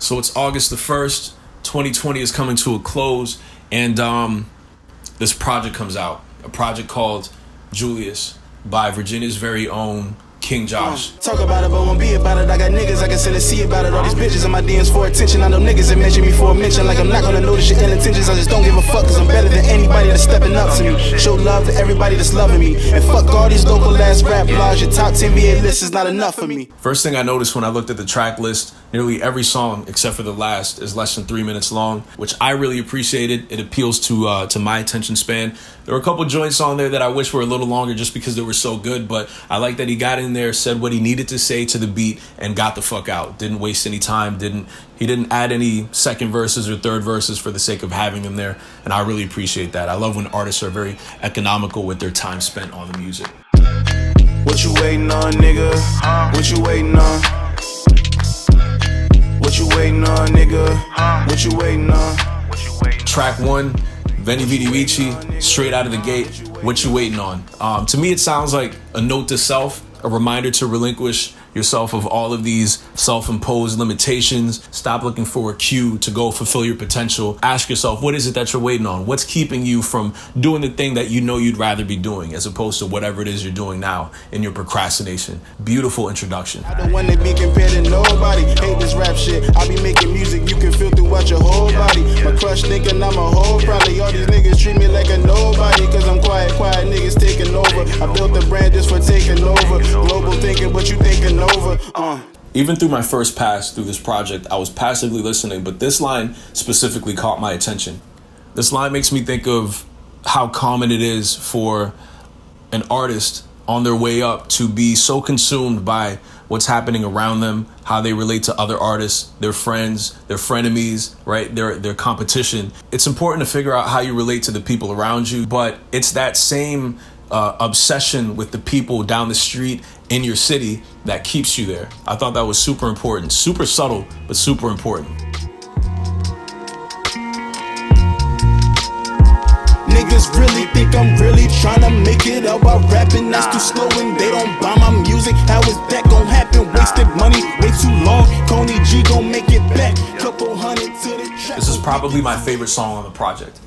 So it's August the 1st, 2020 is coming to a close, and this project comes out. A project called Julius by Virginia's very own King Jahsh. Talk about it, but won't be about it. I got niggas I can send a see about it. All these bitches in my DMs for attention. I know niggas that mention me for a mention. Like I'm not gonna notice your ill intentions. I just don't give a fuck, cause I'm better than anybody that's stepping up to me. Show love to everybody that's loving me. And fuck all these local ass rap blogs. Your top 10 VA list is not enough for me. First thing I noticed when I looked at the track list, nearly every song except for the last is less than 3 minutes long, which I really appreciated. It appeals to my attention span. There were a couple joints on there that I wish were a little longer just because they were so good, but I like that he got in there, said what he needed to say to the beat, and got the fuck out. Didn't waste any time, he didn't add any second verses or third verses for the sake of having them there, and I really appreciate that. I love when artists are very economical with their time spent on the music. What you waiting on, nigga? What you waiting on? What you waiting on, nigga? What you waiting on? Track 1, Veni Vidi Vici, straight out of the gate. What you waiting on? To me, it sounds like a note to self, a reminder to relinquish yourself of all of these self-imposed limitations. Stop looking for a cue to go fulfill your potential. Ask yourself, what is it that you're waiting on? What's keeping you from doing the thing that you know you'd rather be doing, as opposed to whatever it is you're doing now in your procrastination? Beautiful introduction. I don't want to be compared to nobody. Hate this rap shit. I be making music you can feel throughout your whole body. My crush thinking I'm a hoe. Probably all these niggas treat me like a nobody, cause I'm quiet niggas taking over. I built the brand just for taking over. Global thinking, but you thinking over. Even through my first pass through this project, I was passively listening, but this line specifically caught my attention. This line makes me think of how common it is for an artist on their way up to be so consumed by what's happening around them, how they relate to other artists, their friends, their frenemies, right? Their competition. It's important to figure out how you relate to the people around you, but it's that same obsession with the people down the street in your city that keeps you there. I thought that was super important, super subtle, but super important. Niggas really think I'm really trying to make it out by rapping. That's too slow and they don't buy my music. How is that gon' happen? Wasted money way too long. Coney G gon' make it back. Couple hundred to the trap. This is probably my favorite song on the project.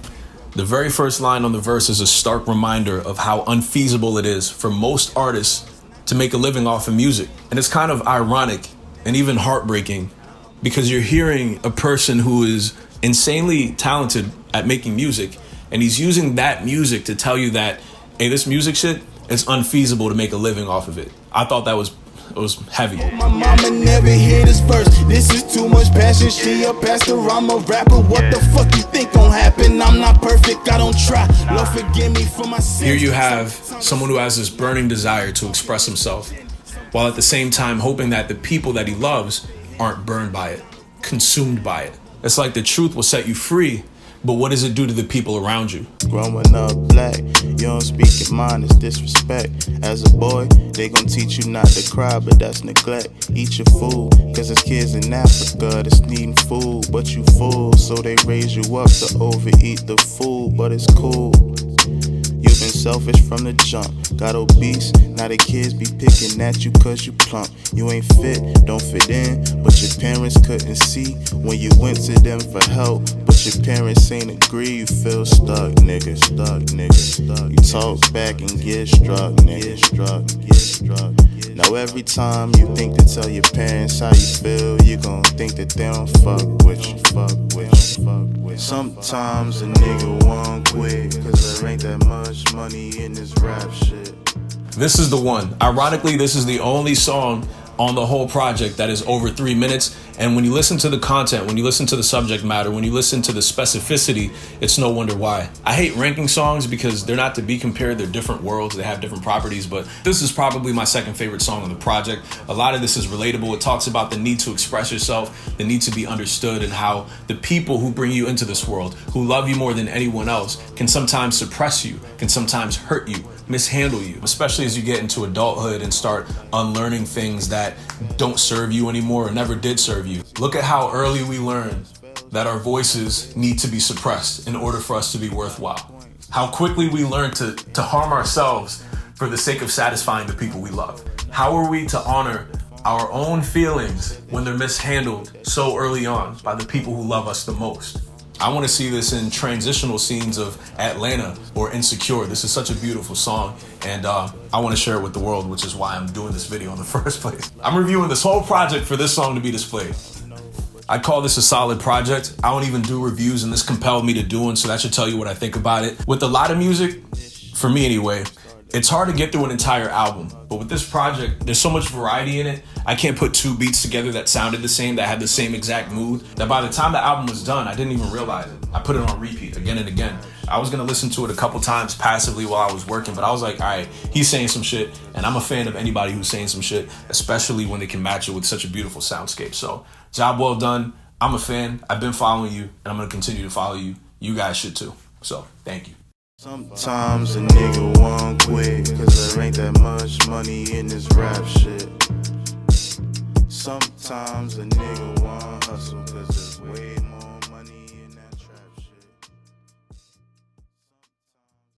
The very first line on the verse is a stark reminder of how unfeasible it is for most artists to make a living off of music. And it's kind of ironic and even heartbreaking, because you're hearing a person who is insanely talented at making music, and he's using that music to tell you that, hey, this music shit, it's unfeasible to make a living off of it. I thought that was heavy. My mama never hear this verse. This is too much passion. She a pastor, I'm a rapper. What the fuck you think gon' happen? I'm not perfect, I don't try. Lord forgive me for my sins. Here you have someone who has this burning desire to express himself, while at the same time hoping that the people that he loves aren't burned by it, consumed by it. It's like the truth will set you free, but what does it do to the people around you? Growing up black, you don't speak your mind, it's disrespect. As a boy, they gon' teach you not to cry, but that's neglect. Eat your food, cause there's kids in Africa that's needing food, but you full, so they raise you up to overeat the food, but it's cool. You've been selfish from the jump, got obese, now the kids be picking at you cause you plump. You ain't fit, don't fit in, but your parents couldn't see when you went to them for help, but your parents ain't agree. You feel stuck, nigga, stuck, nigga, stuck. You talk back and get struck, nigga, struck. Now every time you think to tell your parents how you feel, you gon' think that they don't fuck with you, fuck with you, fuck with you. Sometimes a nigga won't quit, cause there ain't that much money in this rap shit. This is the one. Ironically, this is the only song on the whole project that is over 3 minutes. And when you listen to the content, when you listen to the subject matter, when you listen to the specificity, it's no wonder why. I hate ranking songs because they're not to be compared. They're different worlds. They have different properties. But this is probably my second favorite song on the project. A lot of this is relatable. It talks about the need to express yourself, the need to be understood, and how the people who bring you into this world, who love you more than anyone else, can sometimes suppress you, can sometimes hurt you, mishandle you, especially as you get into adulthood and start unlearning things that don't serve you anymore or never did serve you. Look at how early we learn that our voices need to be suppressed in order for us to be worthwhile. How quickly we learn to harm ourselves for the sake of satisfying the people we love. How are we to honor our own feelings when they're mishandled so early on by the people who love us the most. I want to see this in transitional scenes of Atlanta or Insecure. This is such a beautiful song, and I want to share it with the world, which is why I'm doing this video in the first place. I'm reviewing this whole project for this song to be displayed. I call this a solid project. I don't even do reviews, and this compelled me to do one, so that should tell you what I think about it. With a lot of music, for me anyway, it's hard to get through an entire album, but with this project, there's so much variety in it. I can't put two beats together that sounded the same, that had the same exact mood, that by the time the album was done, I didn't even realize it. I put it on repeat again and again. I was gonna listen to it a couple times passively while I was working, but I was like, all right, he's saying some shit, and I'm a fan of anybody who's saying some shit, especially when they can match it with such a beautiful soundscape. So, job well done. I'm a fan. I've been following you, and I'm gonna continue to follow you. You guys should too. So, thank you. Sometimes a nigga won't quit, cause there ain't that much money in this rap shit. Sometimes a nigga won't hustle.